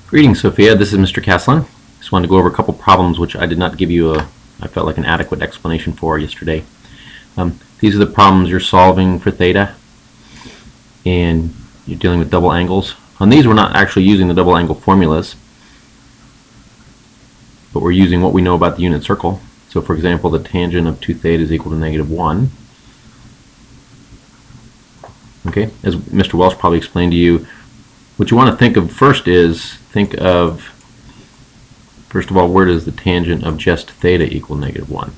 Greetings, Sophia. This is Mr. Caslin. Just wanted to go over a couple problems which I did not give you I felt like an adequate explanation for yesterday. These are the problems you're solving for theta, and you're dealing with double angles. On these, we're not actually using the double angle formulas, but we're using what we know about the unit circle. So, for example, the tangent of 2 theta is equal to -1. Okay, as Mr. Welsh probably explained to you, what you want to think of first is, first of all, where does the tangent of just theta equal -1?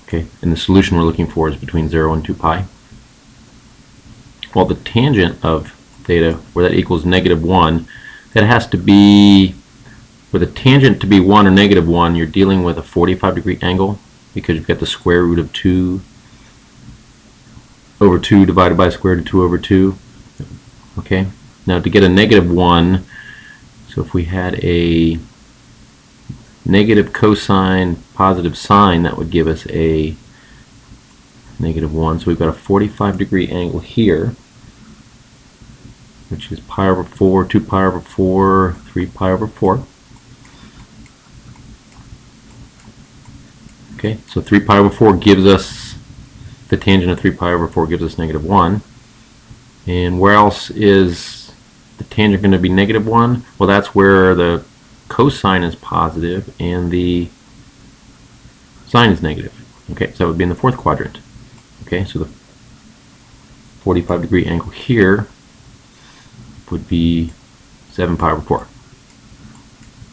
Okay, and the solution we're looking for is between 0 and 2 pi. Well, the tangent of theta, where that equals -1, that has to be, for the tangent to be 1 or -1, you're dealing with a 45-degree angle, because you've got the square root of 2 over 2 divided by the square root of 2 over 2. Okay, now to get a -1, so if we had a negative cosine, positive sine, that would give us a -1. So we've got a 45-degree angle here, which is pi over 4, 2 pi over 4, 3 pi over 4. Okay, so 3 pi over 4 gives us, the tangent of 3 pi over 4 gives us -1. And where else is the tangent going to be -1? Well, that's where the cosine is positive and the sine is negative. Okay, so that would be in the fourth quadrant. Okay, so the 45-degree angle here would be 7 pi over 4.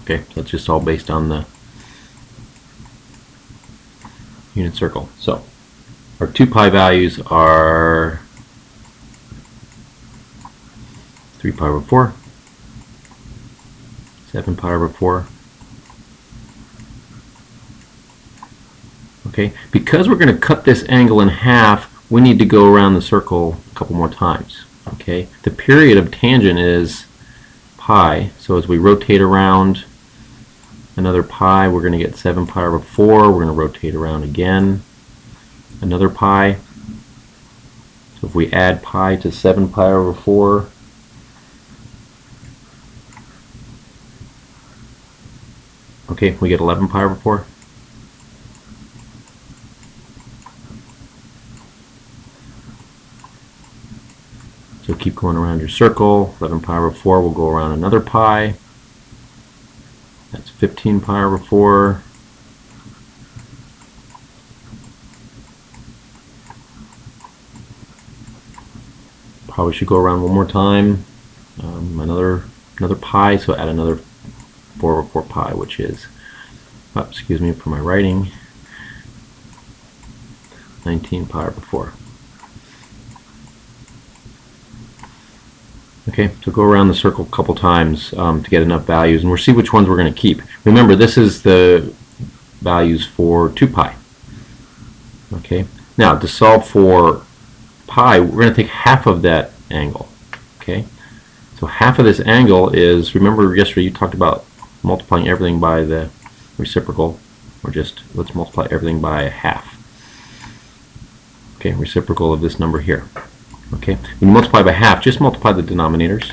Okay, so that's just all based on the unit circle. So our 2 pi values are 3 pi over 4, 7 pi over 4. Okay, because we're going to cut this angle in half, we need to go around the circle a couple more times. Okay, the period of tangent is pi, so as we rotate around another pi, we're going to get 7 pi over 4. We're going to rotate around again, another pi. So if we add pi to 7 pi over 4, okay, we get 11 pi over 4. So keep going around your circle. 11 pi over 4 will go around another pi. That's 15 pi over 4. Probably should go around one more time. Another pi, so add another 4 over 4 pi, which is, excuse me for my writing, 19 pi over 4. Okay, so go around the circle a couple times to get enough values, and we'll see which ones we're going to keep. Remember, this is the values for 2 pi. Okay, now to solve for pi, we're going to take half of that angle. Okay, so half of this angle is, remember yesterday you talked about multiplying everything by the reciprocal, or just let's multiply everything by a half. Okay, reciprocal of this number here. Okay, when you multiply by half, just multiply the denominators.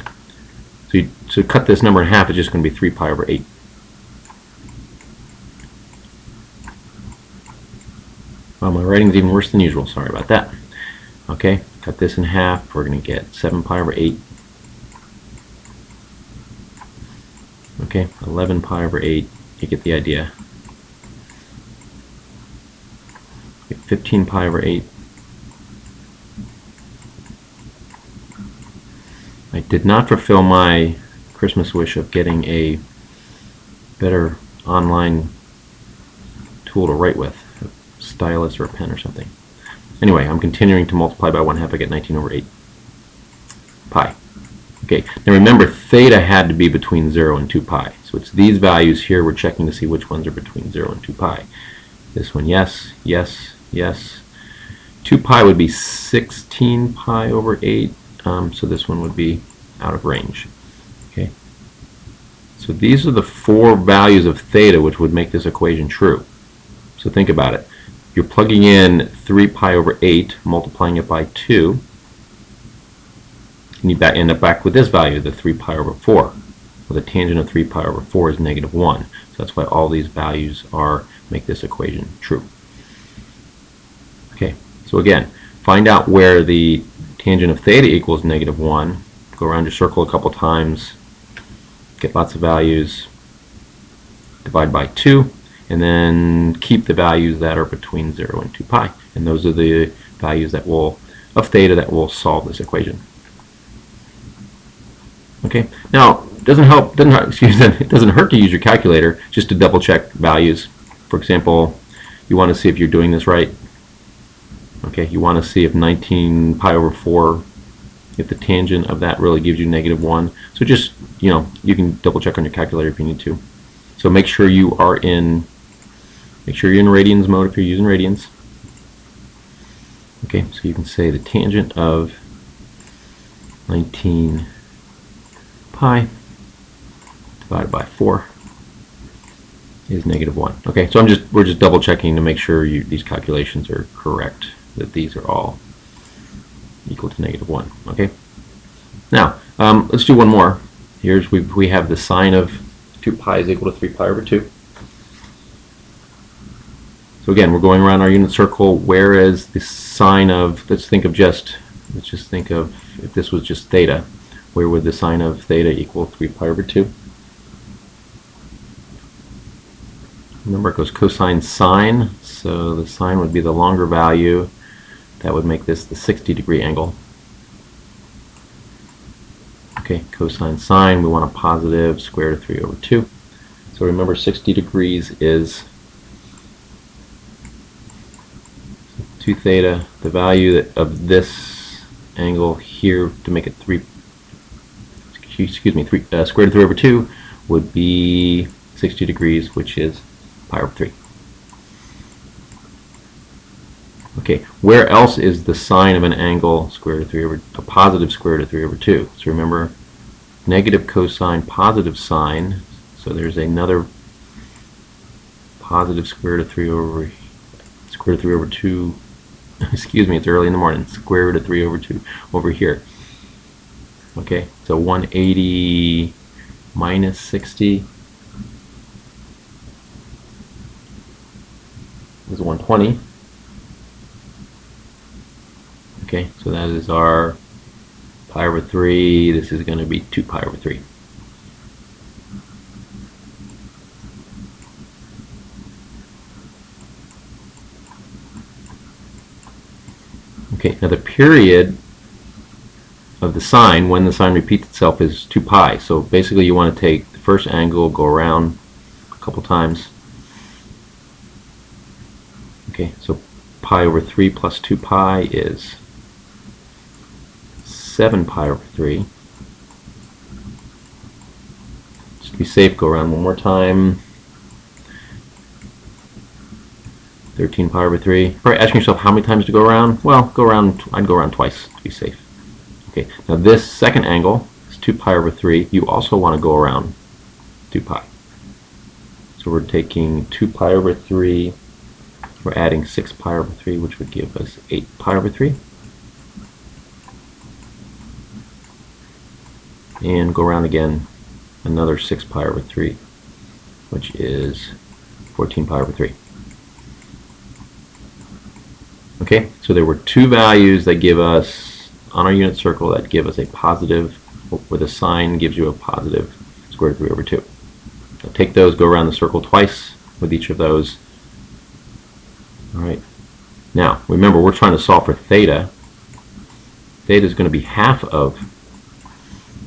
So cut this number in half, it's just going to be 3 pi over 8. Well, my writing's even worse than usual, sorry about that. Okay, cut this in half, we're going to get 7 pi over 8. Okay, 11 pi over 8, you get the idea. 15 pi over 8. I did not fulfill my Christmas wish of getting a better online tool to write with, a stylus or a pen or something. Anyway, I'm continuing to multiply by 1/2, I get 19 over 8 pi. Okay, now remember, theta had to be between 0 and 2 pi. So it's these values here we're checking to see which ones are between 0 and 2 pi. This one, yes, yes, yes. 2 pi would be 16 pi over 8. So this one would be out of range. Okay, so these are the 4 values of theta which would make this equation true. So think about it. You're plugging in 3 pi over 8, multiplying it by 2. and you end up back with this value, the 3 pi over 4. Well, the tangent of 3 pi over 4 is negative 1. So that's why all these values make this equation true. Okay, so again, find out where the tangent of theta equals negative 1. Go around your circle a couple times, get lots of values, divide by 2, and then keep the values that are between 0 and 2 pi. And those are the values of theta that will solve this equation. Okay, now it doesn't hurt to use your calculator just to double check values. For example, you want to see if you're doing this right. Okay, you want to see if 19 pi over 4, if the tangent of that really gives you negative 1. So just, you can double check on your calculator if you need to. So make sure you're in radians mode if you're using radians. Okay, so you can say the tangent of 19 pi divided by 4 is negative 1. Okay, so we're just double checking to make sure these calculations are correct, that these are all equal to negative 1. Okay, now let's do one more. We have the sine of 2 pi is equal to 3 pi over 2. So again, we're going around our unit circle, whereas the sine of, let's just think of if this was just theta, where would the sine of theta equal 3 pi over 2? Remember, it goes cosine sine, so the sine would be the longer value. That would make this the 60-degree angle. Okay, cosine sine, we want a positive square root of 3 over 2. So remember, 60 degrees is 2 theta. The value of this angle here to make it square root of 3 over 2 would be 60 degrees, which is pi over 3. Okay, where else is the sine of an angle a positive square root of 3 over 2? So remember, negative cosine, positive sine. So there's another positive square root of 3 over 2. Excuse me, it's early in the morning. Square root of 3 over 2 over here. Okay, so 180 minus 60 is 120. Okay, so that is our pi over 3. This is going to be 2 pi over 3. Okay, now the period of the sine, when the sine repeats itself, is 2 pi. So basically you want to take the first angle, go around a couple times. Okay, so pi over 3 plus 2 pi is 7 pi over 3. Just to be safe, go around one more time. 13 pi over 3. Probably asking yourself how many times to go around. Well, I'd go around twice to be safe. Okay, now this second angle is 2 pi over 3. You also want to go around 2 pi. So we're taking 2 pi over 3. We're adding 6 pi over 3, which would give us 8 pi over 3. And go around again, another 6 pi over 3, which is 14 pi over 3. Okay, so there were two values that give us, on our unit circle, that give us a positive, where the sign gives you a positive square root of 3 over 2. So take those, go around the circle twice with each of those. Alright, now remember, we're trying to solve for theta. Theta is going to be half of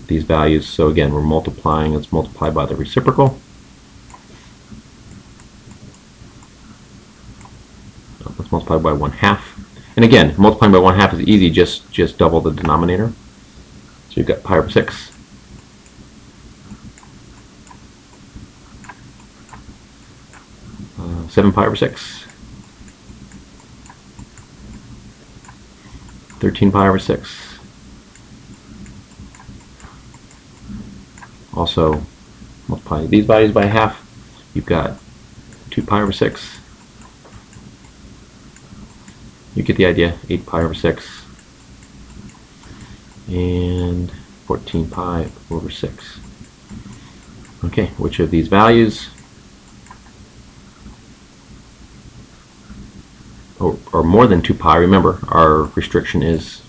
these values, so again, we're multiplying. Let's multiply by the reciprocal. Let's multiply by 1/2. And again, multiplying by 1/2 is easy, just double the denominator. So you've got pi over 6. Uh, 7 pi over 6. 13 pi over 6. Also, multiply these values by half. You've got 2 pi over 6. You get the idea, 8 pi over 6. and 14 pi over 6. Okay, which of these values or more than 2 pi? Remember, our restriction is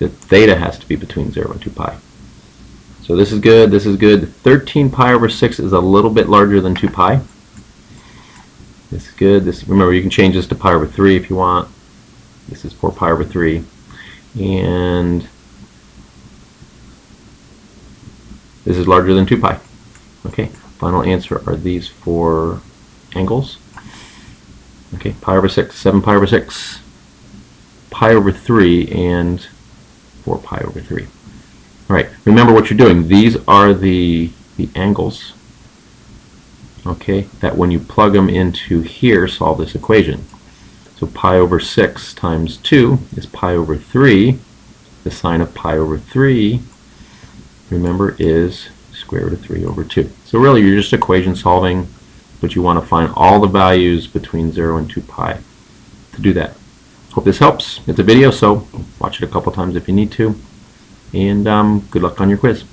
that theta has to be between 0 and 2 pi. So this is good, this is good. 13 pi over 6 is a little bit larger than 2 pi. This is good. Remember, you can change this to pi over 3 if you want. This is 4 pi over 3. And this is larger than 2 pi. Okay, final answer are these four angles. Okay, pi over 6, 7 pi over 6, pi over 3, and 4 pi over 3. All right, remember what you're doing. These are the angles, okay, that when you plug them into here, solve this equation. So pi over 6 times 2 is pi over 3. The sine of pi over 3, remember, is square root of 3 over 2. So really, you're just equation solving, but you want to find all the values between 0 and 2 pi to do that. Hope this helps. It's a video, so watch it a couple times if you need to. And good luck on your quiz.